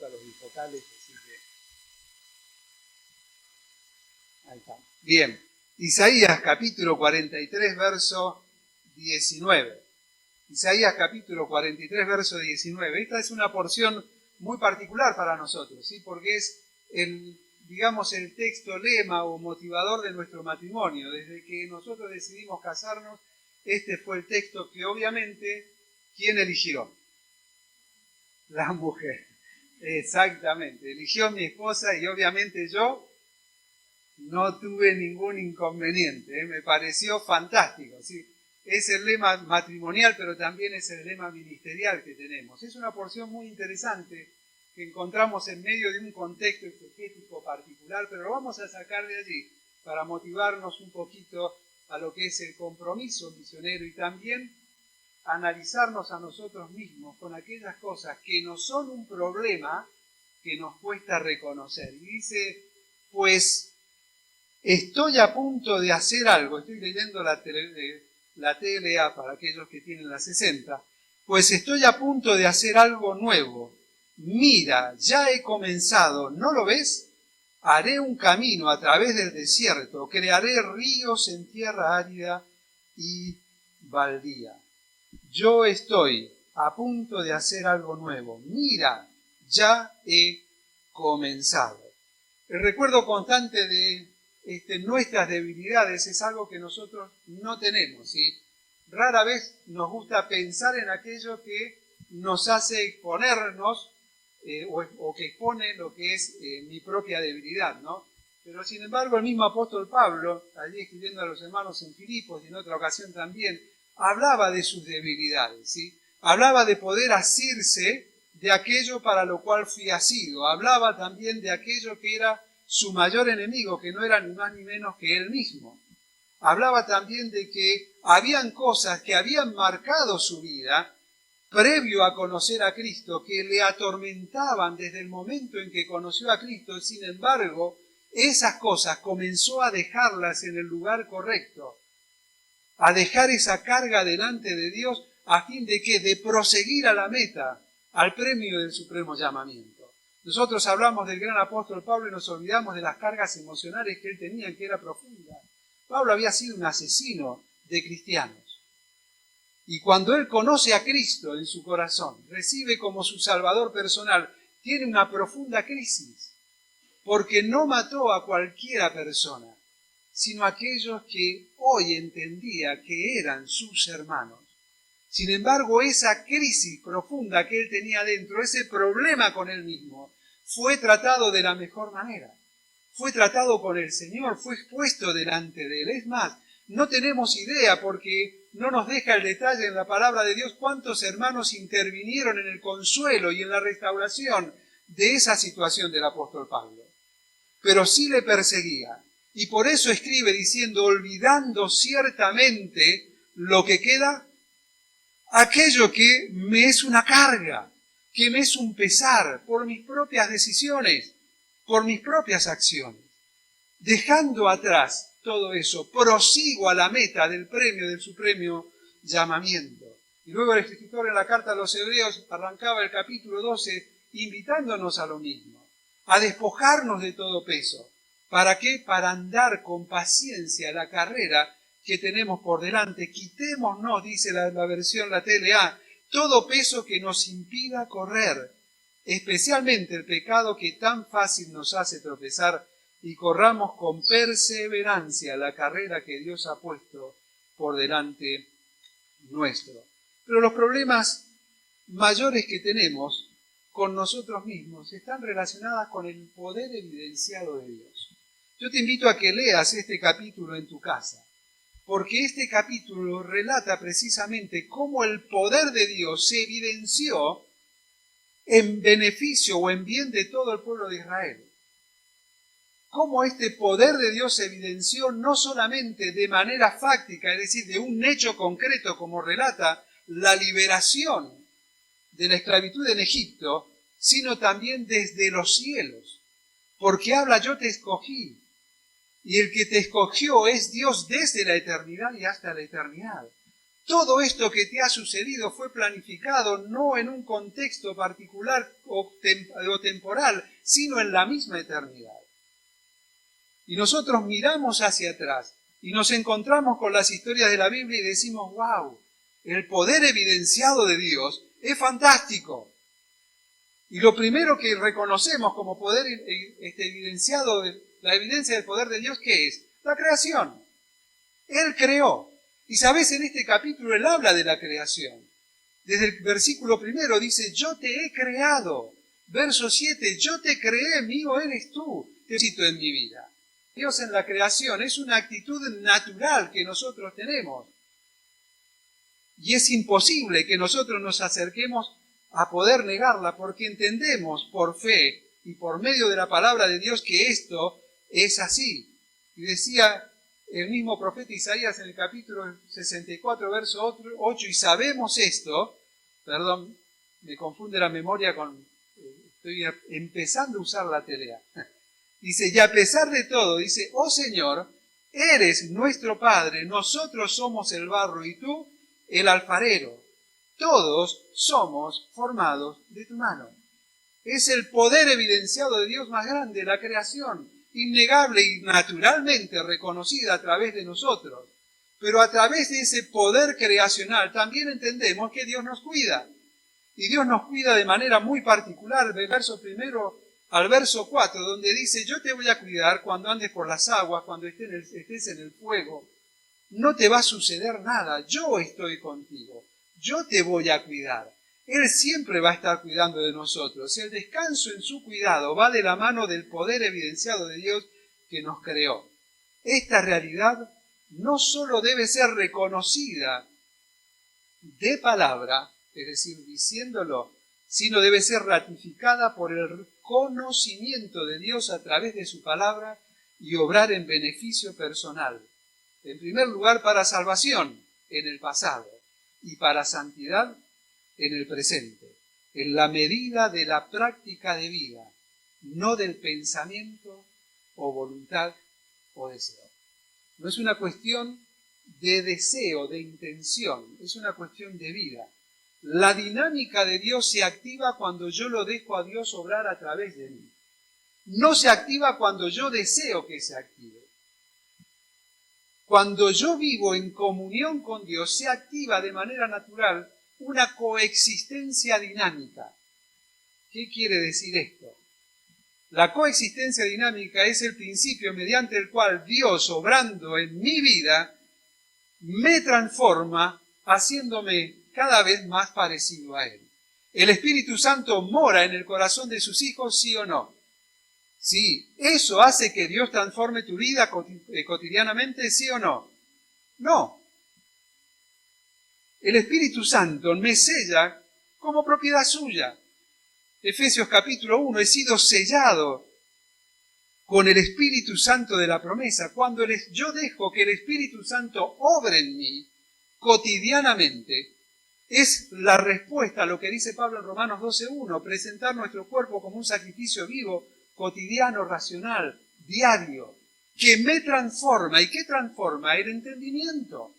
nunca los bifocales, así que ahí está. Bien, Isaías capítulo 43, verso 19. Isaías capítulo 43, verso 19. Esta es una porción muy particular para nosotros, ¿sí? Porque es el texto lema o motivador de nuestro matrimonio. Desde que nosotros decidimos casarnos, este fue el texto que obviamente, ¿quién eligió? La mujer. Exactamente. Eligió mi esposa y obviamente yo no tuve ningún inconveniente. Me pareció fantástico, ¿sí? Es el lema matrimonial, pero también es el lema ministerial que tenemos. Es una porción muy interesante que encontramos en medio de un contexto exegético particular, pero lo vamos a sacar de allí para motivarnos un poquito a lo que es el compromiso misionero y también analizarnos a nosotros mismos con aquellas cosas que no son un problema que nos cuesta reconocer. Y dice, pues estoy a punto de hacer algo, estoy leyendo la TLA para aquellos que tienen la 60, pues estoy a punto de hacer algo nuevo. Mira, ya he comenzado, ¿no lo ves? Haré un camino a través del desierto, crearé ríos en tierra árida y baldía. Yo estoy a punto de hacer algo nuevo. Mira, ya he comenzado. El recuerdo constante de nuestras debilidades es algo que nosotros no tenemos, ¿sí? Rara vez nos gusta pensar en aquello que nos hace exponernos o que expone lo que es mi propia debilidad, ¿no? Pero sin embargo el mismo apóstol Pablo, allí escribiendo a los hermanos en Filipos y en otra ocasión también, hablaba de sus debilidades, ¿sí? Hablaba de poder asirse de aquello para lo cual fui asido. Hablaba también de aquello que era su mayor enemigo, que no era ni más ni menos que él mismo. Hablaba también de que habían cosas que habían marcado su vida previo a conocer a Cristo, que le atormentaban desde el momento en que conoció a Cristo. Sin embargo, esas cosas comenzó a dejarlas en el lugar correcto, a dejar esa carga delante de Dios a fin de que de proseguir a la meta, al premio del supremo llamamiento. Nosotros hablamos del gran apóstol Pablo y nos olvidamos de las cargas emocionales que él tenía, que era profunda. Pablo había sido un asesino de cristianos. Y cuando él conoce a Cristo en su corazón, recibe como su Salvador personal, tiene una profunda crisis, porque no mató a cualquiera persona, sino a aquellos que hoy entendía que eran sus hermanos. Sin embargo, esa crisis profunda que él tenía dentro, ese problema con él mismo, fue tratado de la mejor manera. Fue tratado con el Señor, fue expuesto delante de él. Es más, no tenemos idea porque no nos deja el detalle en la palabra de Dios cuántos hermanos intervinieron en el consuelo y en la restauración de esa situación del apóstol Pablo. Pero sí le perseguía. Y por eso escribe diciendo, olvidando ciertamente lo que queda, aquello que me es una carga, que me es un pesar por mis propias decisiones, por mis propias acciones. Dejando atrás todo eso, prosigo a la meta del premio del supremo llamamiento. Y luego el escritor en la carta a los Hebreos arrancaba el capítulo 12 invitándonos a lo mismo, a despojarnos de todo peso. ¿Para qué? Para andar con paciencia la carrera que tenemos por delante. Quitémonos, dice la versión, la TLA, todo peso que nos impida correr, especialmente el pecado que tan fácil nos hace tropezar, y corramos con perseverancia la carrera que Dios ha puesto por delante nuestro. Pero los problemas mayores que tenemos con nosotros mismos están relacionadas con el poder evidenciado de Dios. Yo te invito a que leas este capítulo en tu casa, porque este capítulo relata precisamente cómo el poder de Dios se evidenció en beneficio o en bien de todo el pueblo de Israel. Cómo este poder de Dios se evidenció no solamente de manera fáctica, es decir, de un hecho concreto como relata la liberación de la esclavitud en Egipto, sino también desde los cielos. Porque habla, yo te escogí. Y el que te escogió es Dios desde la eternidad y hasta la eternidad. Todo esto que te ha sucedido fue planificado no en un contexto particular o temporal, sino en la misma eternidad. Y nosotros miramos hacia atrás y nos encontramos con las historias de la Biblia y decimos, wow, el poder evidenciado de Dios es fantástico. Y lo primero que reconocemos como poder evidenciado, la evidencia del poder de Dios, ¿qué es? La creación. Él creó. Y sabes, en este capítulo Él habla de la creación. Desde el versículo 1 dice, yo te he creado. Verso 7, yo te creé, mío eres tú. Te cito en mi vida. Dios en la creación es una actitud natural que nosotros tenemos. Y es imposible que nosotros nos acerquemos a poder negarla porque entendemos por fe y por medio de la palabra de Dios que esto es así. Y decía el mismo profeta Isaías en el capítulo 64, verso 8, y sabemos esto, perdón, me confunde la memoria estoy empezando a usar la TDA. Dice, y a pesar de todo, dice, oh Señor, eres nuestro Padre, nosotros somos el barro y tú el alfarero. Todos somos formados de tu mano. Es el poder evidenciado de Dios más grande, la creación, innegable y naturalmente reconocida a través de nosotros. Pero a través de ese poder creacional también entendemos que Dios nos cuida. Y Dios nos cuida de manera muy particular, del verso 1 al verso 4, donde dice, yo te voy a cuidar cuando andes por las aguas, cuando estés en el fuego. No te va a suceder nada, yo estoy contigo, yo te voy a cuidar. Él siempre va a estar cuidando de nosotros. El descanso en su cuidado va de la mano del poder evidenciado de Dios que nos creó. Esta realidad no solo debe ser reconocida de palabra, es decir, diciéndolo, sino debe ser ratificada por el conocimiento de Dios a través de su palabra y obrar en beneficio personal. En primer lugar, para salvación en el pasado y para santidad en el presente, en la medida de la práctica de vida, no del pensamiento o voluntad o deseo. No es una cuestión de deseo, de intención, es una cuestión de vida. La dinámica de Dios se activa cuando yo lo dejo a Dios obrar a través de mí. No se activa cuando yo deseo que se active. Cuando yo vivo en comunión con Dios, se activa de manera natural una coexistencia dinámica. ¿Qué quiere decir esto? La coexistencia dinámica es el principio mediante el cual Dios, obrando en mi vida, me transforma, haciéndome cada vez más parecido a Él. ¿El Espíritu Santo mora en el corazón de sus hijos, sí o no? Sí. ¿Eso hace que Dios transforme tu vida cotidianamente, sí o no? No. El Espíritu Santo me sella como propiedad suya. Efesios capítulo 1, he sido sellado con el Espíritu Santo de la promesa. Cuando yo dejo que el Espíritu Santo obre en mí cotidianamente, es la respuesta a lo que dice Pablo en Romanos 12:1, presentar nuestro cuerpo como un sacrificio vivo, cotidiano, racional, diario, que me transforma. ¿Y qué transforma? El entendimiento.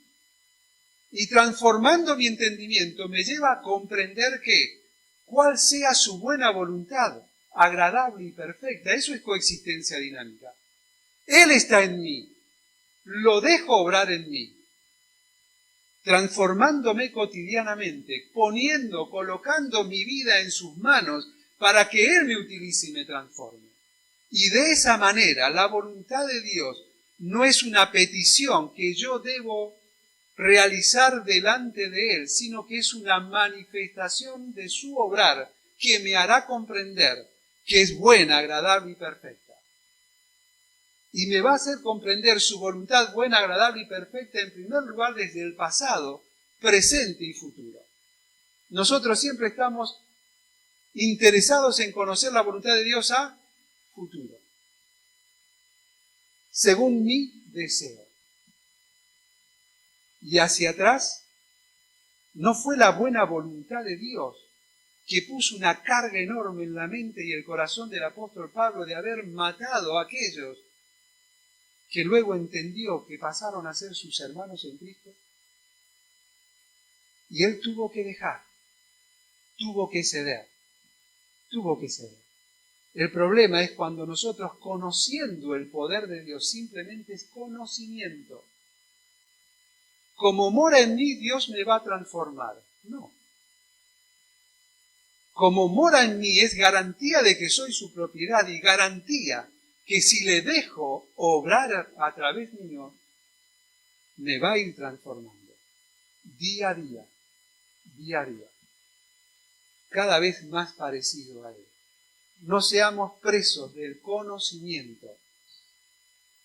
Y transformando mi entendimiento me lleva a comprender que cuál sea su buena voluntad, agradable y perfecta. Eso es coexistencia dinámica. Él está en mí, lo dejo obrar en mí, transformándome cotidianamente, colocando mi vida en sus manos para que Él me utilice y me transforme. Y de esa manera la voluntad de Dios no es una petición que yo debo realizar delante de Él, sino que es una manifestación de su obrar que me hará comprender que es buena, agradable y perfecta. Y me va a hacer comprender su voluntad buena, agradable y perfecta en primer lugar desde el pasado, presente y futuro. Nosotros siempre estamos interesados en conocer la voluntad de Dios a futuro, según mi deseo. Y hacia atrás, no fue la buena voluntad de Dios que puso una carga enorme en la mente y el corazón del apóstol Pablo de haber matado a aquellos que luego entendió que pasaron a ser sus hermanos en Cristo. Y él tuvo que dejar, tuvo que ceder. El problema es cuando nosotros, conociendo el poder de Dios, simplemente es conocimiento. Como mora en mí, Dios me va a transformar. No. Como mora en mí es garantía de que soy su propiedad y garantía que si le dejo obrar a través mío, me va a ir transformando. Día a día, cada vez más parecido a Él. No seamos presos del conocimiento,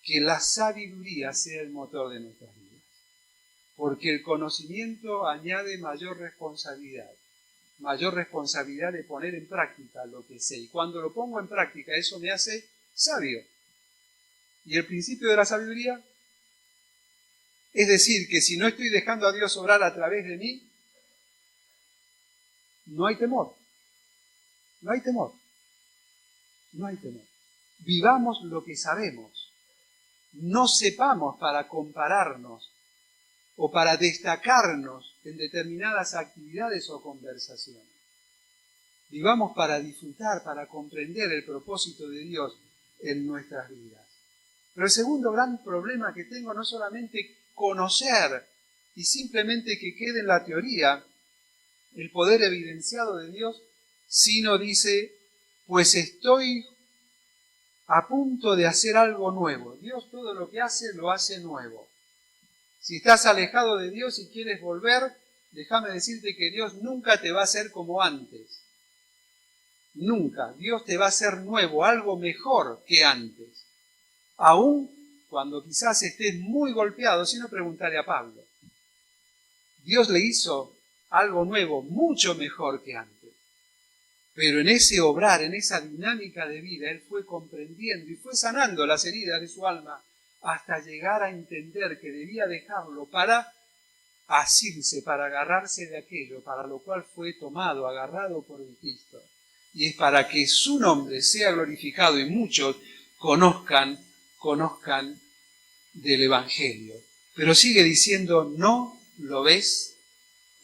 que la sabiduría sea el motor de nuestras vidas. Porque el conocimiento añade mayor responsabilidad de poner en práctica lo que sé. Y cuando lo pongo en práctica, eso me hace sabio. Y el principio de la sabiduría es decir, que si no estoy dejando a Dios obrar a través de mí, no hay temor. Vivamos lo que sabemos. No sepamos para compararnos o para destacarnos en determinadas actividades o conversaciones. Vivamos para disfrutar, para comprender el propósito de Dios en nuestras vidas. Pero el segundo gran problema que tengo no solamente conocer y simplemente que quede en la teoría el poder evidenciado de Dios, sino dice, pues estoy a punto de hacer algo nuevo. Dios todo lo que hace, lo hace nuevo. Si estás alejado de Dios y quieres volver, déjame decirte que Dios nunca te va a hacer como antes. Nunca. Dios te va a hacer nuevo, algo mejor que antes. Aún cuando quizás estés muy golpeado, si no, preguntarle a Pablo. Dios le hizo algo nuevo, mucho mejor que antes. Pero en ese obrar, en esa dinámica de vida, él fue comprendiendo y fue sanando las heridas de su alma hasta llegar a entender que debía dejarlo para asirse, para agarrarse de aquello para lo cual fue tomado, agarrado por el Cristo. Y es para que su nombre sea glorificado y muchos conozcan del Evangelio. Pero sigue diciendo, ¿no lo ves?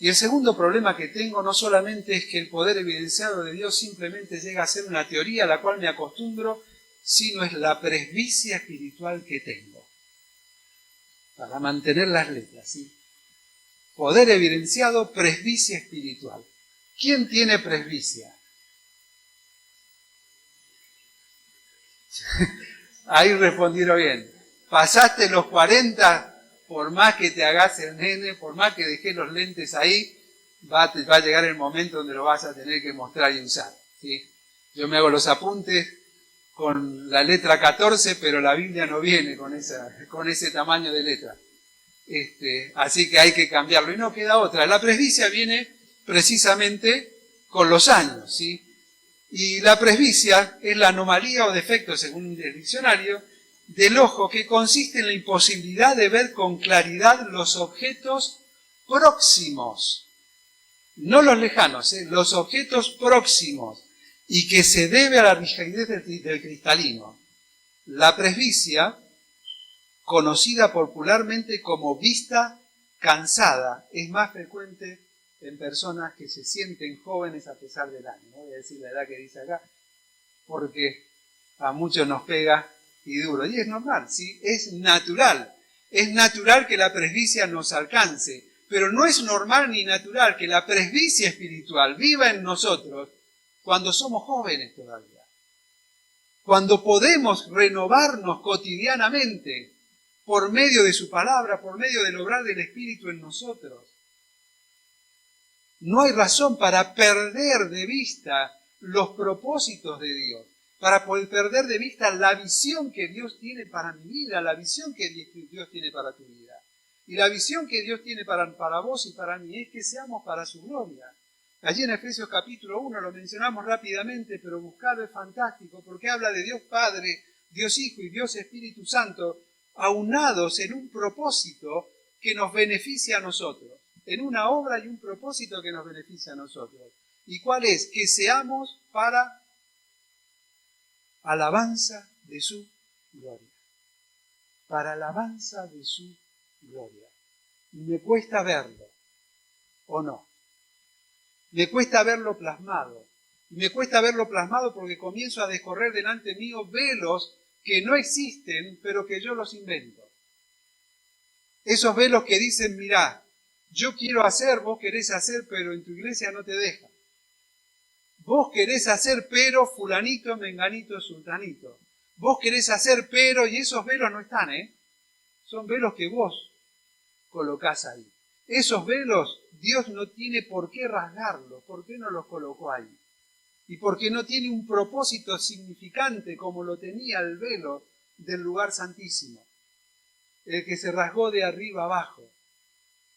Y el segundo problema que tengo no solamente es que el poder evidenciado de Dios simplemente llega a ser una teoría a la cual me acostumbro, sino es la presbicia espiritual que tengo. Para mantener las letras, ¿sí? Poder evidenciado, presbicia espiritual. ¿Quién tiene presbicia? Ahí respondieron bien. Pasaste los 40, por más que te hagas el nene, por más que dejes los lentes ahí, va a llegar el momento donde lo vas a tener que mostrar y usar, ¿sí? Yo me hago los apuntes con la letra 14, pero la Biblia no viene con ese tamaño de letra. Así que hay que cambiarlo. Y no queda otra. La presbicia viene precisamente con los años, ¿sí? Y la presbicia es la anomalía o defecto, según el diccionario, del ojo, que consiste en la imposibilidad de ver con claridad los objetos próximos. No los lejanos, los objetos próximos, y que se debe a la rigidez del cristalino. La presbicia, conocida popularmente como vista cansada, es más frecuente en personas que se sienten jóvenes a pesar del año. No voy a decir la edad que dice acá, porque a muchos nos pega y duro. Y es normal, ¿sí? Es natural. Es natural que la presbicia nos alcance, pero no es normal ni natural que la presbicia espiritual viva en nosotros cuando somos jóvenes todavía. Cuando podemos renovarnos cotidianamente por medio de su palabra, por medio del obrar del Espíritu en nosotros. No hay razón para perder de vista los propósitos de Dios, para poder perder de vista la visión que Dios tiene para mi vida, la visión que Dios tiene para tu vida. Y la visión que Dios tiene para vos y para mí es que seamos para su gloria. Allí en Efesios capítulo 1 lo mencionamos rápidamente, pero buscarlo es fantástico, porque habla de Dios Padre, Dios Hijo y Dios Espíritu Santo, aunados en un propósito que nos beneficia a nosotros, en una obra y un propósito que nos beneficia a nosotros. ¿Y cuál es? Que seamos para alabanza de su gloria. Para alabanza de su gloria. Y me cuesta verlo. ¿O no? Me cuesta verlo plasmado. Y me cuesta verlo plasmado porque comienzo a descorrer delante mío velos que no existen, pero que yo los invento. Esos velos que dicen, mirá, yo quiero hacer, vos querés hacer, pero en tu iglesia no te deja. Vos querés hacer, pero fulanito, menganito, sultanito. Vos querés hacer, pero, y esos velos no están, son velos que vos colocás ahí. Esos velos, Dios no tiene por qué rasgarlos. ¿Por qué no los colocó ahí? Y porque no tiene un propósito significante como lo tenía el velo del lugar santísimo. El que se rasgó de arriba abajo,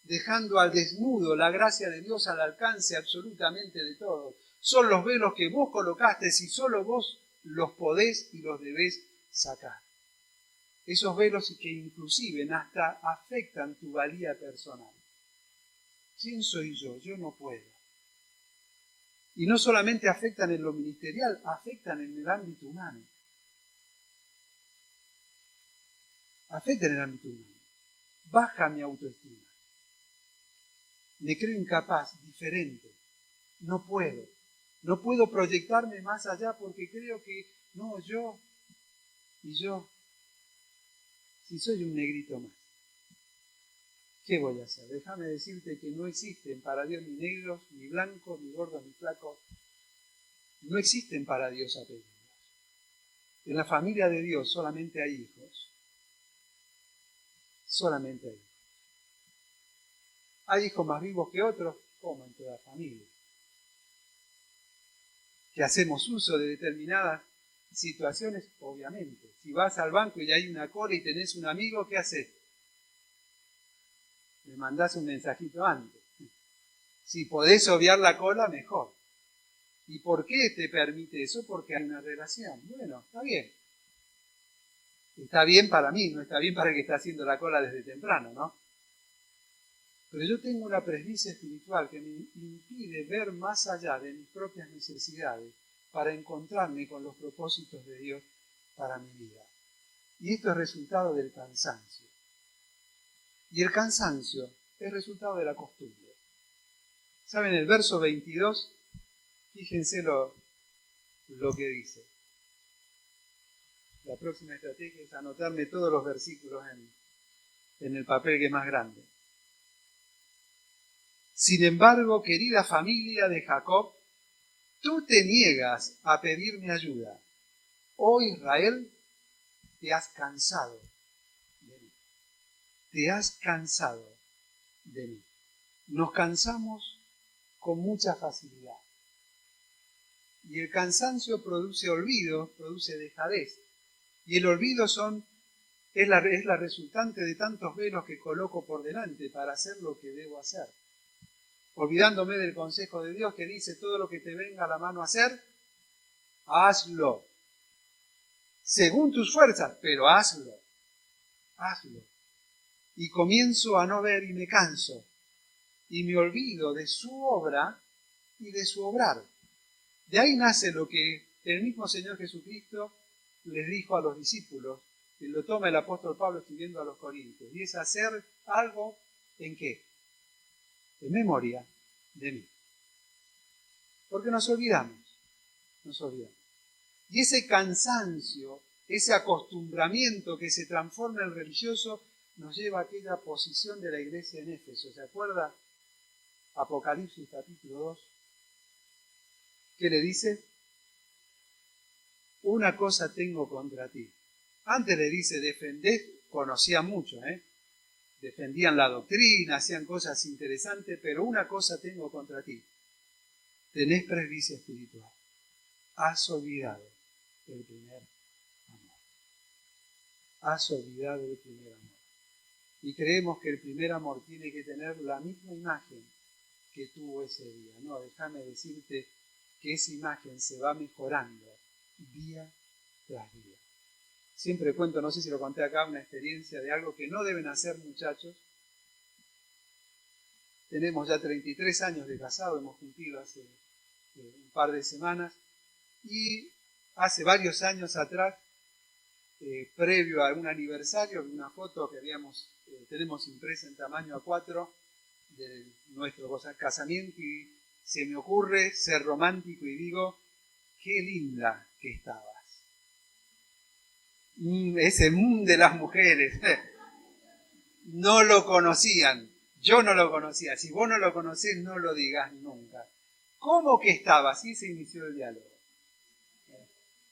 dejando al desnudo la gracia de Dios al alcance absolutamente de todos. Son los velos que vos colocaste y solo vos los podés y los debés sacar. Esos velos que inclusive hasta afectan tu valía personal. ¿Quién soy yo? Yo no puedo. Y no solamente afectan en lo ministerial, afectan en el ámbito humano. Afectan en el ámbito humano. Baja mi autoestima. Me creo incapaz, diferente. No puedo. No puedo proyectarme más allá porque creo que, no, yo, si soy un negrito más. ¿Qué voy a hacer? Déjame decirte que no existen para Dios ni negros, ni blancos, ni gordos, ni flacos. No existen para Dios apellidos. En la familia de Dios solamente hay hijos. Solamente hay hijos. ¿Hay hijos más vivos que otros? Como en toda familia. ¿Que hacemos uso de determinadas situaciones? Obviamente. Si vas al banco y hay una cola y tenés un amigo, ¿qué haces? Le mandás un mensajito antes. Si podés obviar la cola, mejor. ¿Y por qué te permite eso? Porque hay una relación. Bueno, está bien. Está bien para mí, no está bien para el que está haciendo la cola desde temprano, ¿no? Pero yo tengo una presbicia espiritual que me impide ver más allá de mis propias necesidades para encontrarme con los propósitos de Dios para mi vida. Y esto es resultado del cansancio. Y el cansancio es resultado de la costumbre. ¿Saben? El verso 22, fíjense lo que dice. La próxima estrategia es anotarme todos los versículos en el papel que es más grande. Sin embargo, querida familia de Jacob, tú te niegas a pedirme ayuda. Oh Israel, te has cansado de mí. Te has cansado de mí. Nos cansamos con mucha facilidad. Y el cansancio produce olvido, produce dejadez. Y el olvido es la resultante de tantos velos que coloco por delante para hacer lo que debo hacer. Olvidándome del consejo de Dios que dice, todo lo que te venga a la mano a hacer, hazlo. Según tus fuerzas, pero hazlo. Hazlo. Y comienzo a no ver y me canso. Y me olvido de su obra y de su obrar. De ahí nace lo que el mismo Señor Jesucristo les dijo a los discípulos, que lo toma el apóstol Pablo escribiendo a los Corintios, y es hacer algo ¿en qué? En memoria de mí. Porque nos olvidamos. Y ese cansancio, ese acostumbramiento que se transforma en religioso, nos lleva a aquella posición de la iglesia en Éfeso. ¿Se acuerda? Apocalipsis capítulo 2. ¿Qué le dice? Una cosa tengo contra ti. Antes le dice, defendés, conocía mucho, defendían la doctrina, hacían cosas interesantes, pero una cosa tengo contra ti. Tenés presbicia espiritual. Has olvidado el primer amor. Has olvidado el primer amor. Y creemos que el primer amor tiene que tener la misma imagen que tuvo ese día. No, déjame decirte que esa imagen se va mejorando día tras día. Siempre cuento, no sé si lo conté acá, una experiencia de algo que no deben hacer, muchachos. Tenemos ya 33 años de casado, hemos cumplido hace un par de semanas, y hace varios años atrás, previo a un aniversario, una foto que tenemos impresa en tamaño A4, de nuestro casamiento y se me ocurre ser romántico y digo, qué linda que estabas. Ese de las mujeres, no lo conocían, yo no lo conocía, si vos no lo conocés no lo digas nunca. ¿Cómo que estaba? Así se inició el diálogo.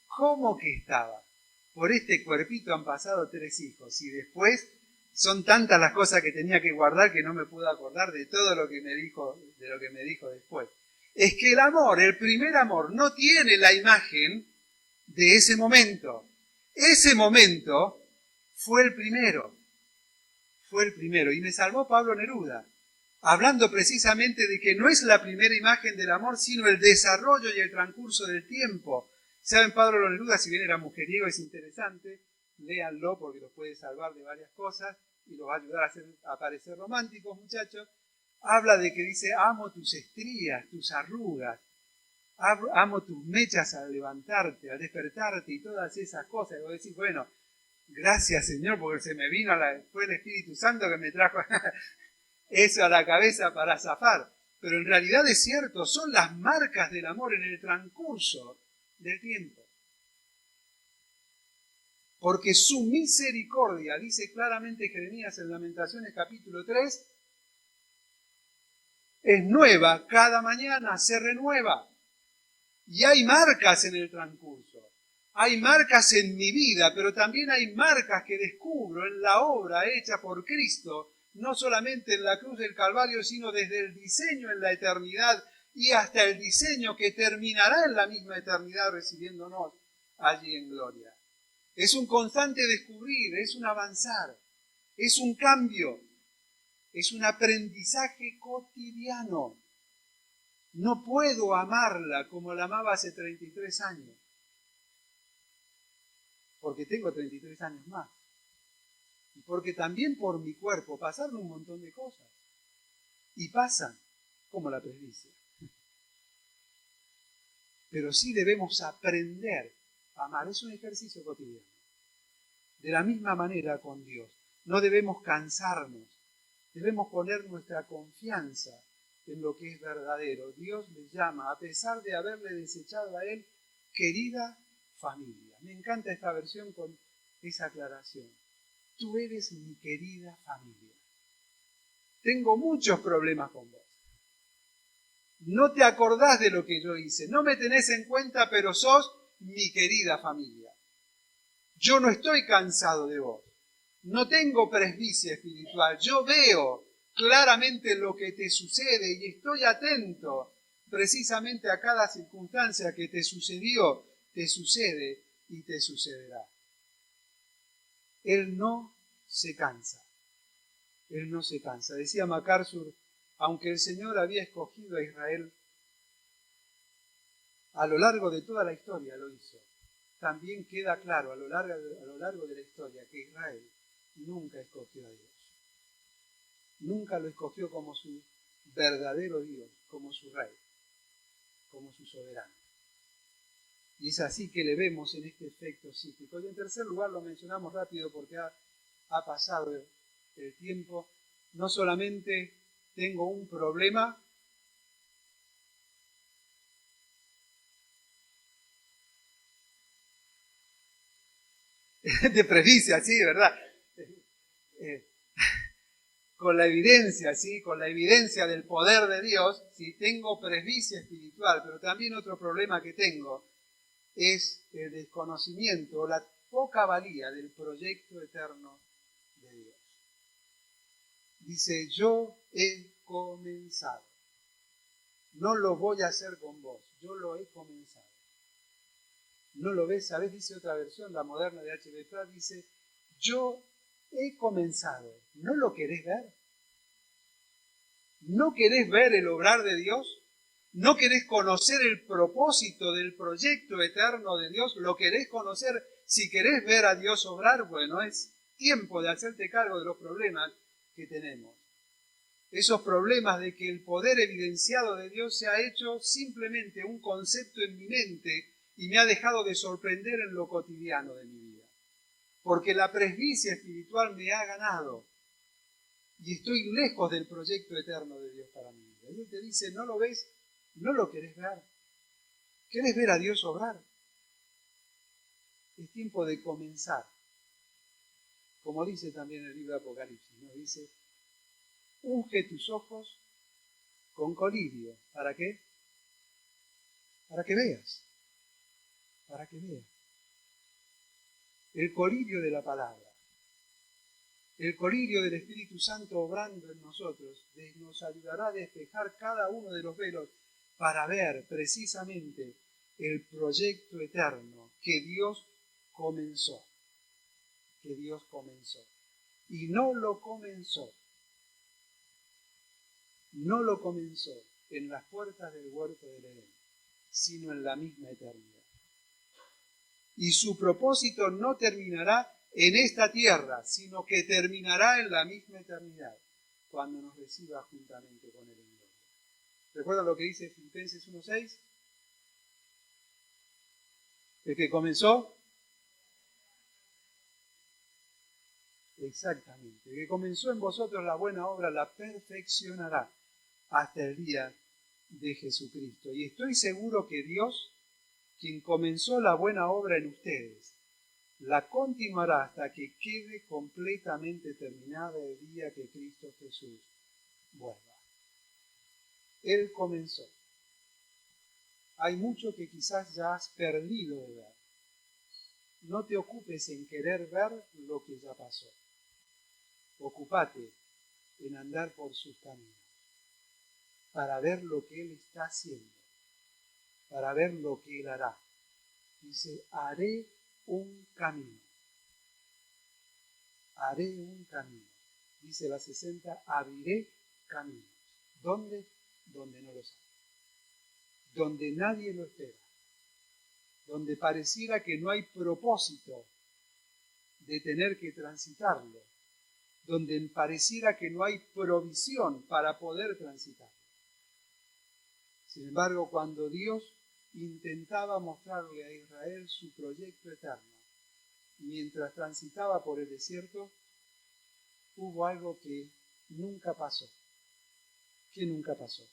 ¿Cómo que estaba? Por este cuerpito han pasado 3 hijos y después son tantas las cosas que tenía que guardar que no me puedo acordar de todo lo que me dijo, de lo que me dijo después. Es que el amor, el primer amor, no tiene la imagen de ese momento. Ese momento fue el primero. Fue el primero. Y me salvó Pablo Neruda, hablando precisamente de que no es la primera imagen del amor, sino el desarrollo y el transcurso del tiempo. Saben, Pablo Neruda, si bien era mujeriego, es interesante, léanlo porque los puede salvar de varias cosas y los va a ayudar a parecer románticos, muchachos. Habla de que dice, amo tus estrías, tus arrugas, amo tus mechas al levantarte, al despertarte y todas esas cosas. Y vos decís, bueno, gracias Señor, porque se me vino, fue el Espíritu Santo que me trajo eso a la cabeza para zafar. Pero en realidad es cierto, son las marcas del amor en el transcurso del tiempo. Porque su misericordia, dice claramente Jeremías en Lamentaciones capítulo 3, es nueva, cada mañana se renueva. Y hay marcas en el transcurso. Hay marcas en mi vida, pero también hay marcas que descubro en la obra hecha por Cristo, no solamente en la cruz del Calvario, sino desde el diseño en la eternidad y hasta el diseño que terminará en la misma eternidad recibiéndonos allí en gloria. Es un constante descubrir, es un avanzar, es un cambio, es un aprendizaje cotidiano. No puedo amarla como la amaba hace 33 años, porque tengo 33 años más. Y porque también por mi cuerpo pasaron un montón de cosas. Y pasan, como la presbicia. Pero sí debemos aprender a amar. Es un ejercicio cotidiano. De la misma manera con Dios. No debemos cansarnos. Debemos poner nuestra confianza en lo que es verdadero. Dios le llama, a pesar de haberle desechado a él, querida familia. Me encanta esta versión con esa aclaración. Tú eres mi querida familia. Tengo muchos problemas con vos. No te acordás de lo que yo hice. No me tenés en cuenta, pero sos mi querida familia. Yo no estoy cansado de vos. No tengo presbicia espiritual. Yo veo claramente lo que te sucede y estoy atento precisamente a cada circunstancia que te sucedió, te sucede y te sucederá. Él no se cansa. Él no se cansa. Decía MacArthur, aunque el Señor había escogido a Israel, a lo largo de toda la historia lo hizo. También queda claro a lo largo de la historia que Israel nunca escogió a Dios. Nunca lo escogió como su verdadero Dios, como su rey, como su soberano. Y es así que le vemos en este efecto cíclico. Y en tercer lugar, lo mencionamos rápido porque ha pasado el tiempo. No solamente tengo un problema, de presbicia, sí, ¿verdad? Con la evidencia, ¿sí? Con la evidencia del poder de Dios, sí, tengo presbicia espiritual, pero también otro problema que tengo es el desconocimiento o la poca valía del proyecto eterno de Dios. Dice, yo he comenzado. No lo voy a hacer con vos, yo lo he comenzado. ¿No lo ves? ¿Sabés? Dice otra versión, la moderna de H.B. Pratt, dice, yo he comenzado. ¿No lo querés ver? ¿No querés ver el obrar de Dios? ¿No querés conocer el propósito del proyecto eterno de Dios? ¿Lo querés conocer? Si querés ver a Dios obrar, bueno, es tiempo de hacerte cargo de los problemas que tenemos. Esos problemas de que el poder evidenciado de Dios se ha hecho simplemente un concepto en mi mente y me ha dejado de sorprender en lo cotidiano de mi vida. Porque la presbicia espiritual me ha ganado. y estoy lejos del proyecto eterno de Dios para mi vida. Dios te dice, ¿no lo ves? ¿No lo querés ver? ¿Querés ver a Dios obrar? Es tiempo de comenzar. Como dice también el libro de Apocalipsis, ¿no? Dice, unge tus ojos con colirio. ¿Para qué? Para que veas. Para que veas. El colirio de la palabra. El colirio del Espíritu Santo obrando en nosotros nos ayudará a despejar cada uno de los velos para ver precisamente el proyecto eterno que Dios comenzó. Que Dios comenzó. Y no lo comenzó en las puertas del huerto del Edén, sino en la misma eternidad. Y su propósito no terminará en esta tierra, sino que terminará en la misma eternidad, cuando nos reciba juntamente con Él en gloria. ¿Recuerdan lo que dice Filipenses 1:6? El que comenzó, exactamente, el que comenzó en vosotros la buena obra la perfeccionará hasta el día de Jesucristo. Y estoy seguro que Dios, quien comenzó la buena obra en ustedes, la continuará hasta que quede completamente terminada el día que Cristo Jesús vuelva. Él comenzó. Hay mucho que quizás ya has perdido de ver. No te ocupes en querer ver lo que ya pasó. Ocúpate en andar por sus caminos, para ver lo que Él está haciendo, para ver lo que Él hará. Dice, haré un camino. Haré un camino. Dice la 60, abriré caminos. ¿Dónde? Donde no lo sabe. Donde nadie lo espera. Donde pareciera que no hay propósito de tener que transitarlo. Donde pareciera que no hay provisión para poder transitarlo. Sin embargo, cuando Dios intentaba mostrarle a Israel su proyecto eterno, mientras transitaba por el desierto, hubo algo que nunca pasó. ¿Qué nunca pasó?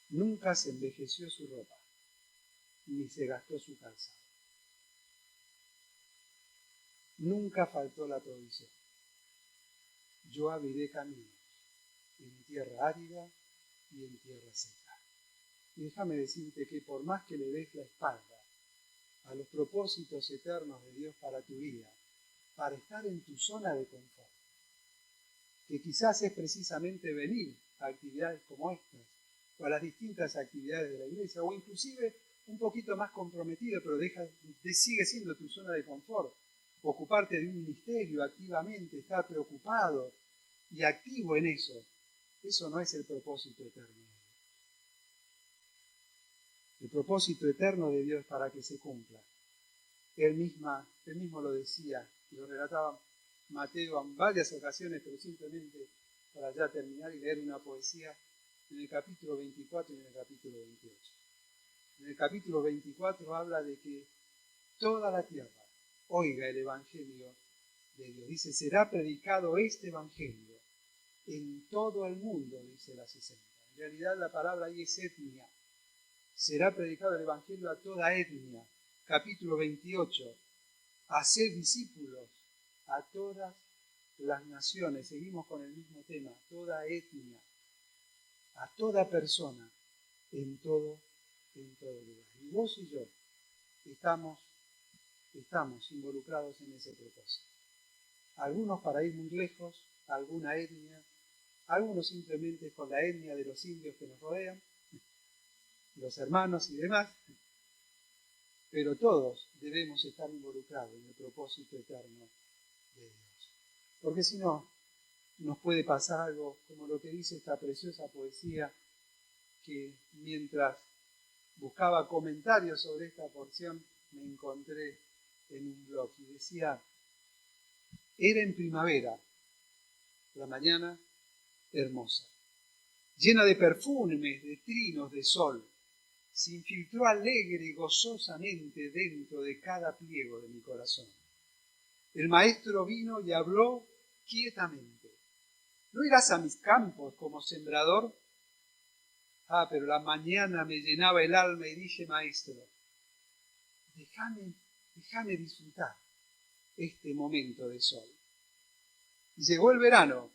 Nunca se envejeció su ropa, ni se gastó su calzado. Nunca faltó la provisión. Yo abriré caminos en tierra árida y en tierra seca. Y déjame decirte que por más que le des la espalda a los propósitos eternos de Dios para tu vida, para estar en tu zona de confort, que quizás es precisamente venir a actividades como estas, o a las distintas actividades de la iglesia, o inclusive un poquito más comprometido, pero sigue siendo tu zona de confort, ocuparte de un ministerio activamente, estar preocupado y activo en eso. Eso no es el propósito eterno. El propósito eterno de Dios para que se cumpla. Él mismo lo decía, lo relataba Mateo en varias ocasiones, pero simplemente para ya terminar y leer una poesía en el capítulo 24 y en el capítulo 28. En el capítulo 24 habla de que toda la tierra oiga el evangelio de Dios. Dice, será predicado este evangelio en todo el mundo, dice la 60. En realidad la palabra ahí es etnia. Será predicado el evangelio a toda etnia. Capítulo 28. Hacer discípulos a todas las naciones. Seguimos con el mismo tema. Toda etnia. A toda persona. En todo lugar. Y vos y yo estamos involucrados en ese propósito. Algunos para ir muy lejos, alguna etnia, algunos simplemente con la etnia de los indios que nos rodean, los hermanos y demás, pero todos debemos estar involucrados en el propósito eterno de Dios. Porque si no, nos puede pasar algo como lo que dice esta preciosa poesía, que mientras buscaba comentarios sobre esta porción, me encontré en un blog y decía, era en primavera, la mañana hermosa, llena de perfumes, de trinos, de sol. se infiltró alegre y gozosamente dentro de cada pliego de mi corazón. El maestro vino y habló quietamente. ¿No irás a mis campos como sembrador? Pero la mañana me llenaba el alma y dije, maestro, déjame disfrutar este momento de sol. Y llegó el verano,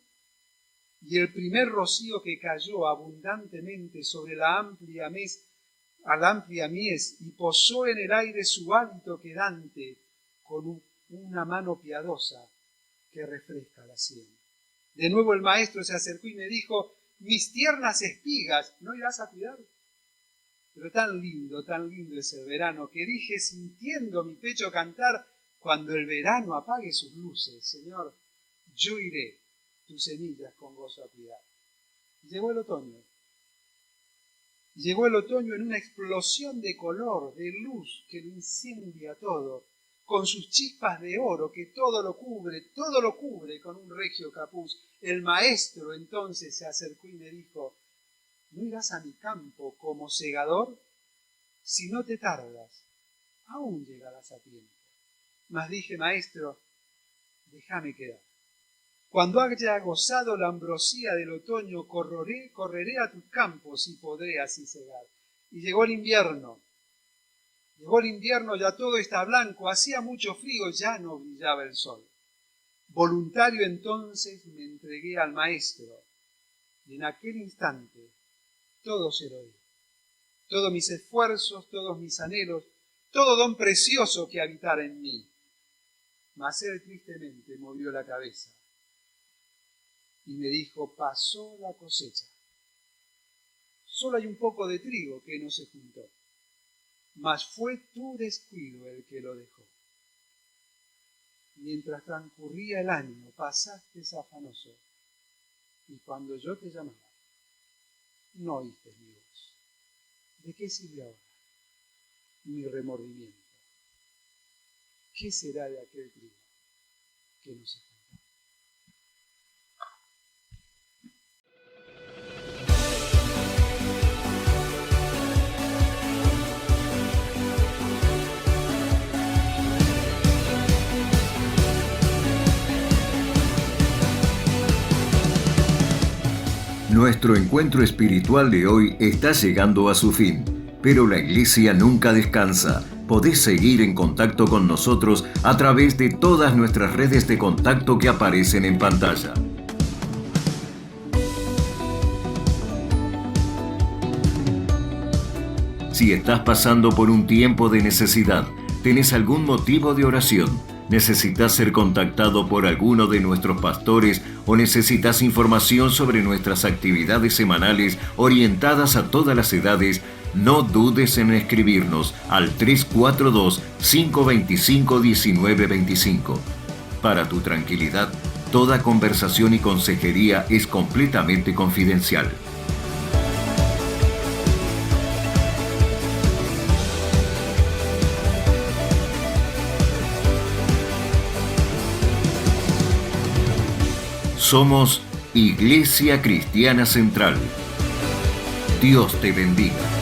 y el primer rocío que cayó abundantemente sobre la amplia mies y posó en el aire su hálito quedante con una mano piadosa que refresca la sien. De nuevo el maestro se acercó y me dijo, mis tiernas espigas, ¿no irás a cuidar? Pero tan lindo es el verano, que dije sintiendo mi pecho cantar, cuando el verano apague sus luces, Señor, yo iré tus semillas con gozo a cuidar. Y llegó el otoño. Llegó el otoño en una explosión de color, de luz que lo incendia todo, con sus chispas de oro que todo lo cubre con un regio capuz. El maestro entonces se acercó y me dijo, ¿no irás a mi campo como segador? Si no te tardas, aún llegarás a tiempo. Mas dije, maestro, déjame quedar. Cuando haya gozado la ambrosía del otoño, correré a tus campos y podré así segar. Y llegó el invierno. Ya todo está blanco, hacía mucho frío, ya no brillaba el sol. Voluntario entonces me entregué al maestro, y en aquel instante todo se lo di. Todos mis esfuerzos, todos mis anhelos, todo don precioso que habitara en mí. Mas él tristemente movió la cabeza y me dijo, pasó la cosecha. Solo hay un poco de trigo que no se juntó, mas fue tu descuido el que lo dejó. Mientras transcurría el año, pasaste afanoso, y cuando yo te llamaba, no oíste mi voz. ¿De qué sirve ahora mi remordimiento? ¿Qué será de aquel trigo que no se juntó? Nuestro encuentro espiritual de hoy está llegando a su fin, pero la Iglesia nunca descansa. Podés seguir en contacto con nosotros a través de todas nuestras redes de contacto que aparecen en pantalla. Si estás pasando por un tiempo de necesidad, tenés algún motivo de oración, necesitas ser contactado por alguno de nuestros pastores o necesitas información sobre nuestras actividades semanales orientadas a todas las edades, no dudes en escribirnos al 342-525-1925. Para tu tranquilidad, toda conversación y consejería es completamente confidencial. Somos Iglesia Cristiana Central. Dios te bendiga.